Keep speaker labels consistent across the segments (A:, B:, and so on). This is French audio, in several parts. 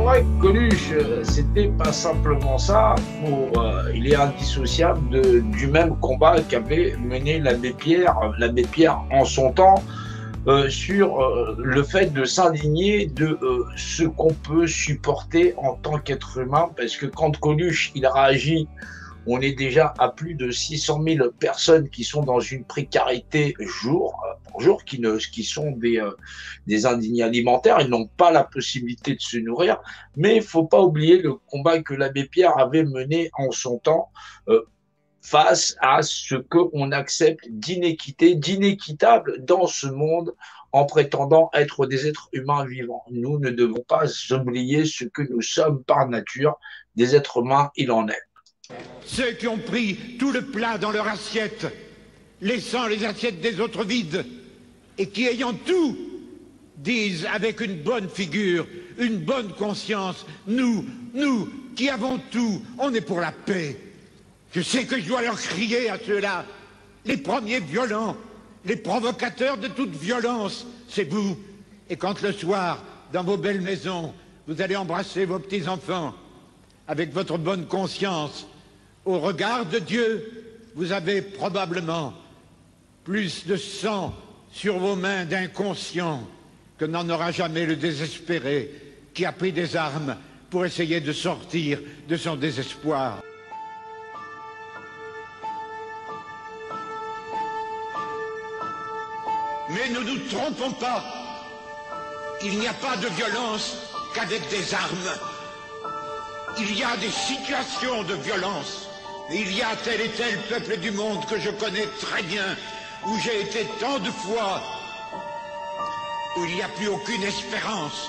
A: vrai que Coluche, c'était pas simplement ça. Il est indissociable du même combat qu'avait mené l'abbé Pierre en son temps, sur le fait de s'indigner de ce qu'on peut supporter en tant qu'être humain, parce que quand Coluche il réagit, on est déjà à plus de 600 000 personnes qui sont dans une précarité jour pour jour, qui sont des indignés alimentaires. Ils n'ont pas la possibilité de se nourrir. Mais il ne faut pas oublier le combat que l'abbé Pierre avait mené en son temps face à ce qu'on accepte d'inéquitable dans ce monde en prétendant être des êtres humains vivants. Nous ne devons pas oublier ce que nous sommes par nature, des êtres humains, il en est.
B: Ceux qui ont pris tout le plat dans leur assiette, laissant les assiettes des autres vides, et qui, ayant tout, disent avec une bonne figure, une bonne conscience, nous qui avons tout, on est pour la paix. Je sais que je dois leur crier à ceux-là, les premiers violents, les provocateurs de toute violence, c'est vous. Et quand le soir, dans vos belles maisons, vous allez embrasser vos petits-enfants, avec votre bonne conscience, au regard de Dieu, vous avez probablement plus de sang sur vos mains d'inconscient que n'en aura jamais le désespéré qui a pris des armes pour essayer de sortir de son désespoir. Mais ne nous trompons pas, il n'y a pas de violence qu'avec des armes. Il y a des situations de violence. Et il y a tel et tel peuple du monde que je connais très bien, où j'ai été tant de fois, où il n'y a plus aucune espérance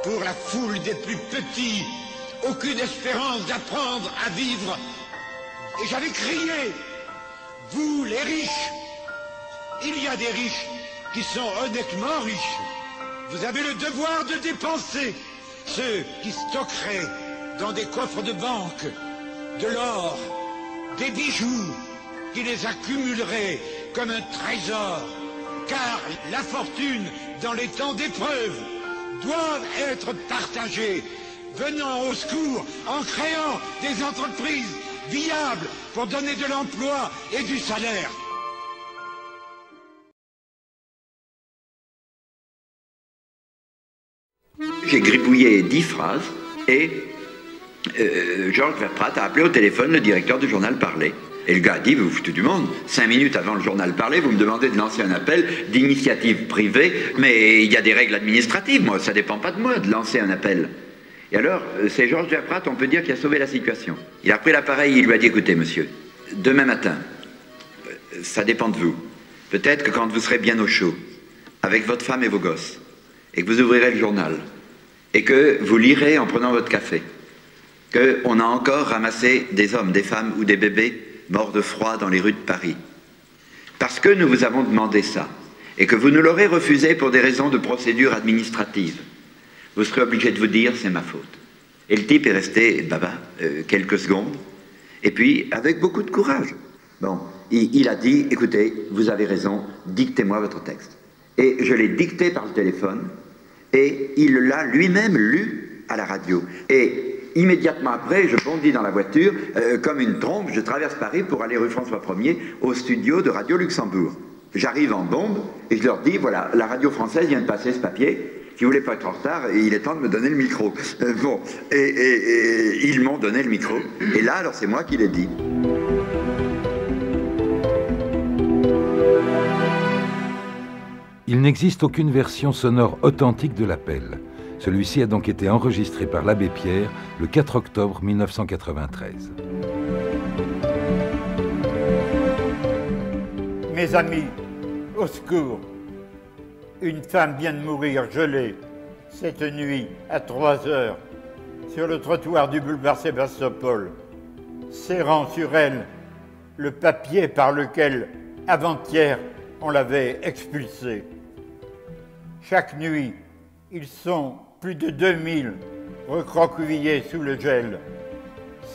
B: pour la foule des plus petits, aucune espérance d'apprendre à vivre. Et j'avais crié, vous les riches, il y a des riches qui sont honnêtement riches. Vous avez le devoir de dépenser. Ceux qui stockeraient dans des coffres de banque de l'or, des bijoux, qui les accumuleraient comme un trésor, car la fortune, dans les temps d'épreuve, doit être partagée, venant au secours en créant des entreprises viables pour donner de l'emploi et du salaire.
C: J'ai gribouillé 10 phrases et Georges Verprat a appelé au téléphone le directeur du journal Parler. Et le gars a dit, vous vous foutez du monde, 5 minutes avant le journal Parler, vous me demandez de lancer un appel d'initiative privée, mais il y a des règles administratives, moi, ça dépend pas de moi de lancer un appel. Et alors, c'est Georges Verprat, on peut dire, qui a sauvé la situation. Il a pris l'appareil, il lui a dit, écoutez monsieur, demain matin, ça dépend de vous. Peut-être que quand vous serez bien au chaud, avec votre femme et vos gosses, et que vous ouvrirez le journal, et que vous lirez en prenant votre café, qu'on a encore ramassé des hommes, des femmes ou des bébés morts de froid dans les rues de Paris. Parce que nous vous avons demandé ça, et que vous nous l'aurez refusé pour des raisons de procédure administrative, vous serez obligé de vous dire c'est ma faute. Et le type est resté baba quelques secondes, et puis avec beaucoup de courage. Bon, il a dit, écoutez, vous avez raison, dictez-moi votre texte. Et je l'ai dicté par le téléphone, et il l'a lui-même lu à la radio. Et immédiatement après, je bondis dans la voiture, comme une trompe, je traverse Paris pour aller rue François 1er, au studio de Radio Luxembourg. J'arrive en bombe, et je leur dis, voilà, la radio française vient de passer ce papier, si vous voulez pas être en retard, il est temps de me donner le micro. Bon, et ils m'ont donné le micro, et là, alors c'est moi qui l'ai dit.
D: Il n'existe aucune version sonore authentique de l'appel. Celui-ci a donc été enregistré par l'abbé Pierre le 4 octobre 1993.
E: Mes amis, au secours. Une femme vient de mourir gelée cette nuit à 3 heures sur le trottoir du boulevard Sébastopol, serrant sur elle le papier par lequel, avant-hier, on l'avait expulsée. Chaque nuit, ils sont plus de 2000 recroquevillés sous le gel,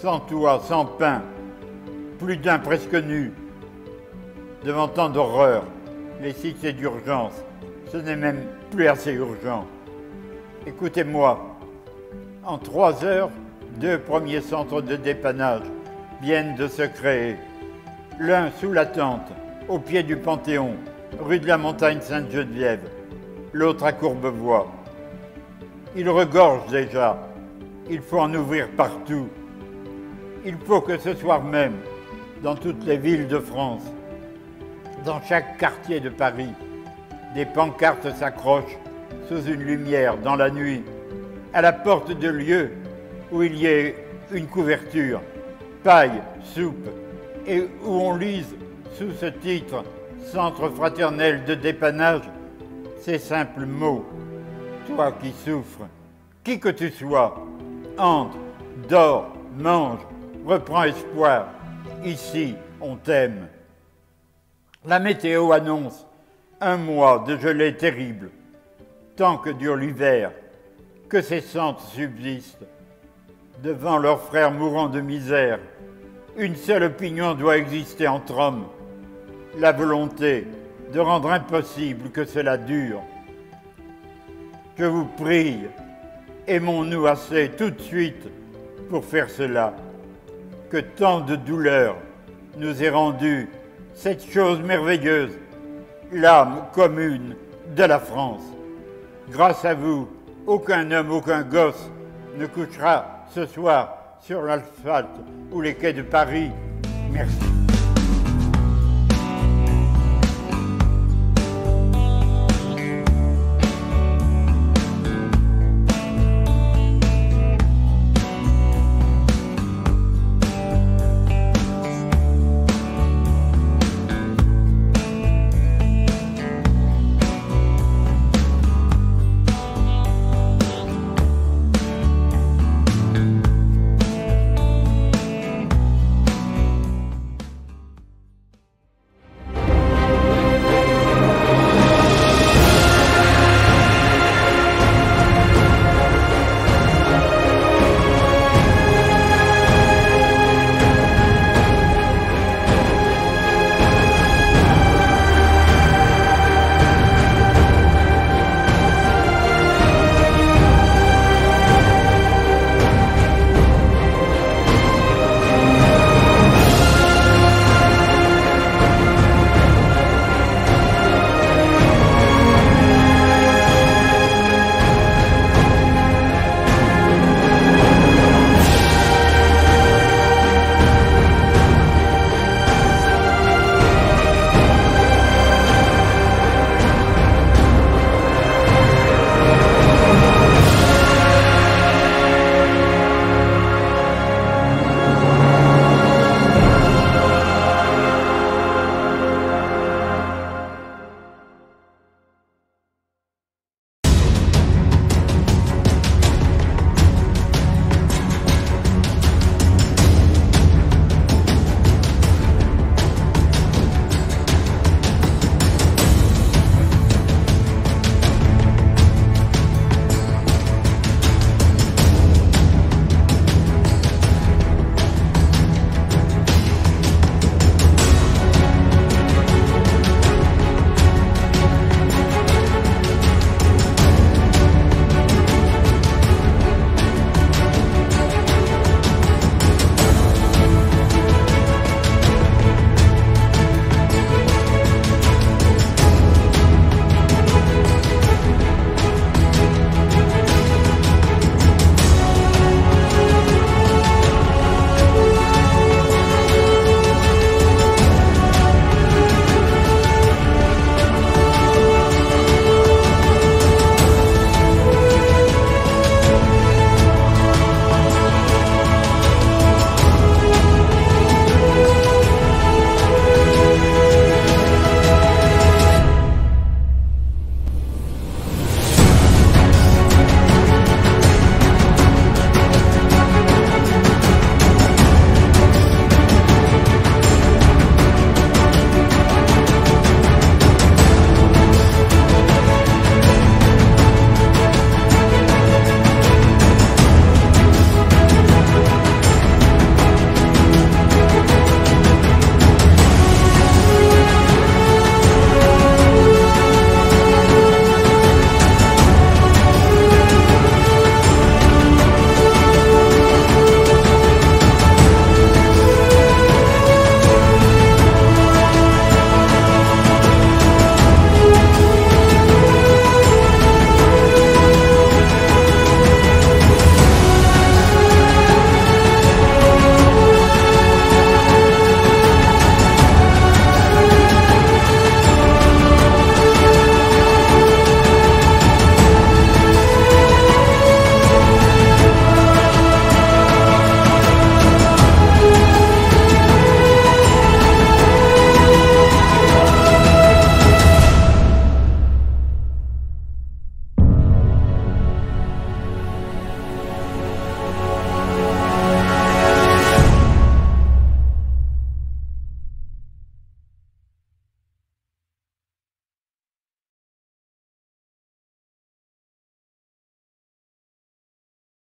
E: sans toit, sans pain, plus d'un presque nu. Devant tant d'horreur, les cités d'urgence, ce n'est même plus assez urgent. Écoutez-moi, En 3 heures, 2 premiers centres de dépannage viennent de se créer. L'un sous la tente, au pied du Panthéon, rue de la Montagne Sainte-Geneviève, l'autre à Courbevoie. Il regorge déjà, il faut en ouvrir partout. Il faut que ce soir même, dans toutes les villes de France, dans chaque quartier de Paris, des pancartes s'accrochent sous une lumière dans la nuit, à la porte de lieux où il y ait une couverture, paille, soupe, et où on lise sous ce titre « Centre fraternel de dépannage » ces simples mots. Toi qui souffres, qui que tu sois, entre, dors, mange, reprends espoir. Ici, on t'aime. La météo annonce 1 mois de gelée terrible. Tant que dure l'hiver, que ces centres subsistent. Devant leurs frères mourant de misère, une seule opinion doit exister entre hommes. La volonté de rendre impossible que cela dure. Je vous prie, aimons-nous assez tout de suite pour faire cela. Que tant de douleurs nous ait rendu cette chose merveilleuse, l'âme commune de la France. Grâce à vous, aucun homme, aucun gosse ne couchera ce soir sur l'asphalte ou les quais de Paris. Merci.